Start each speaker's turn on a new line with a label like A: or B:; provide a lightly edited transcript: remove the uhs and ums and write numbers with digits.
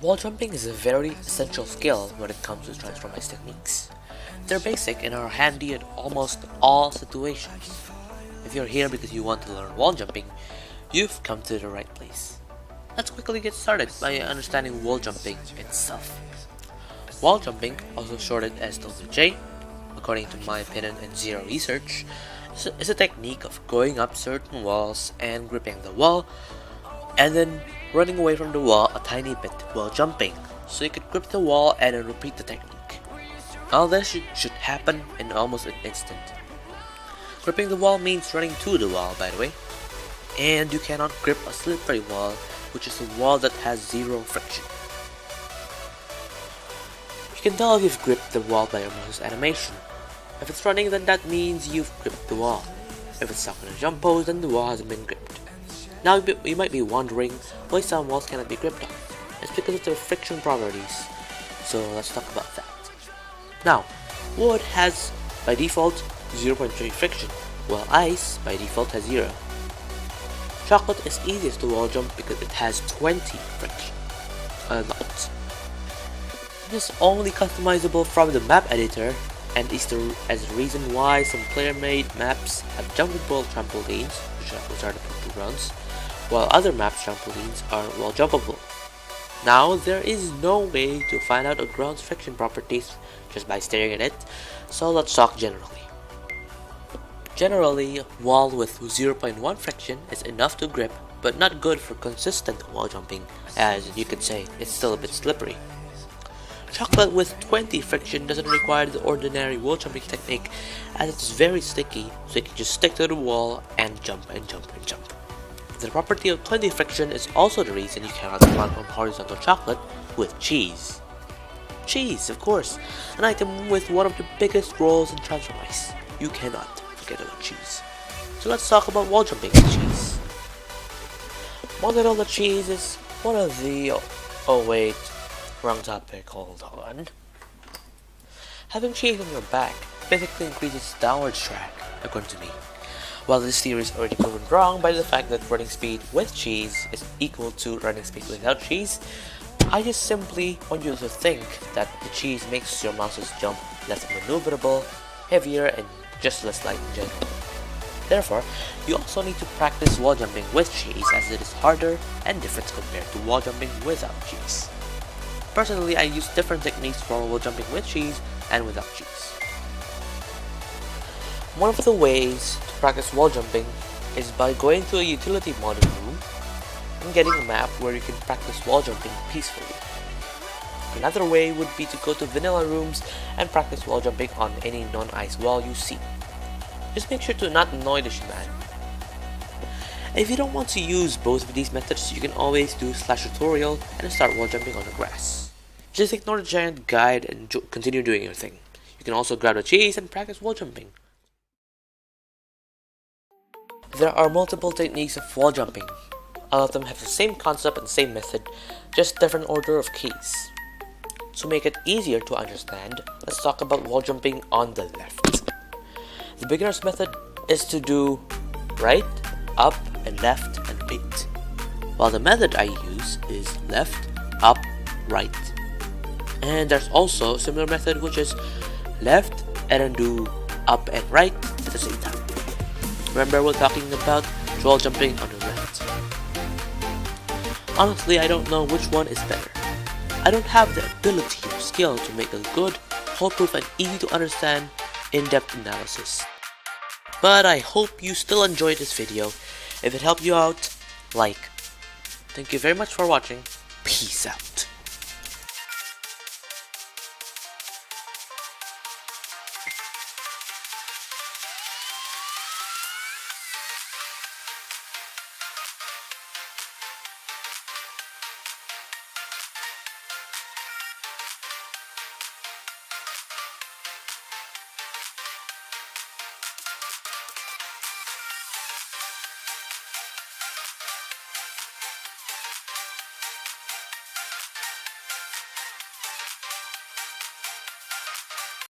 A: Wall jumping is a very essential skill when it comes to Transformice techniques. They're basic and are handy in almost all situations. If you're here because you want to learn wall jumping, you've come to the right place. Let's quickly get started by understanding wall jumping itself. Wall jumping, also shortened as WJ, according to my opinion and zero research, is a technique of going up certain walls and gripping the wall, and then running away from the wall a tiny bit while jumping, so you could grip the wall and then repeat the technique. All this should happen in almost an instant. Gripping the wall means running to the wall, by the way, and you cannot grip a slippery wall, which is a wall that has zero friction. You can tell if you've gripped the wall by your mouse's animation. If it's running, then that means you've gripped the wall. If it's stuck in a jump pose, then the wall hasn't been gripped. Now you might be wondering why some walls cannot be gripped on. It's because of their friction properties. So let's talk about that. Now, wood has by default 0.3 friction, while ice by default has 0. Chocolate is easiest to wall jump because it has 20 friction. A lot. It is only customizable from the map editor, and is the reason why some player-made maps have jumpable trampolines, which are the purple grounds, while other maps' trampolines are wall jumpable. Now, there is no way to find out a ground's friction properties just by staring at it, so let's talk generally. Generally, a wall with 0.1 friction is enough to grip, but not good for consistent wall jumping, as you could say, it's still a bit slippery. Chocolate with 20 friction doesn't require the ordinary wall jumping technique, as it's very sticky, so you can just stick to the wall and jump and jump and jump. The property of 20 friction is also the reason you cannot run on horizontal chocolate with cheese. Cheese, of course, an item with one of the biggest roles in Transformice. You cannot forget about cheese. So let's talk about wall jumping with cheese. Mozzarella cheese is one of the... oh wait, wrong topic, hold on. Having cheese on your back basically increases downward track, according to me. While this theory is already proven wrong by the fact that running speed with cheese is equal to running speed without cheese, I just simply want you to think that the cheese makes your mouse's jump less maneuverable, heavier, and just less light in general. Therefore, you also need to practice wall jumping with cheese, as it is harder and different compared to wall jumping without cheese. Personally, I use different techniques for wall jumping with cheese and without cheese. One of the ways to practice wall jumping is by going to a utility model room and getting a map where you can practice wall jumping peacefully. Another way would be to go to vanilla rooms and practice wall jumping on any non-ice wall you see. Just make sure to not annoy the shaman. If you don't want to use both of these methods, you can always do /tutorial and start wall jumping on the grass. Just ignore the giant guide and continue doing your thing. You can also grab the cheese and practice wall jumping. There are multiple techniques of wall jumping. All of them have the same concept and same method, just different order of keys. To make it easier to understand, let's talk about wall jumping on the left. The beginner's method is to do right, up, and left, and repeat. While the method I use is left, up, right. And there's also a similar method which is left and then do up and right at the same time. Remember, we're talking about wall jumping on the left. Honestly, I don't know which one is better. I don't have the ability or skill to make a good, foolproof, and easy to understand in-depth analysis. But I hope you still enjoyed this video. If it helped you out, like. Thank you very much for watching. Peace out.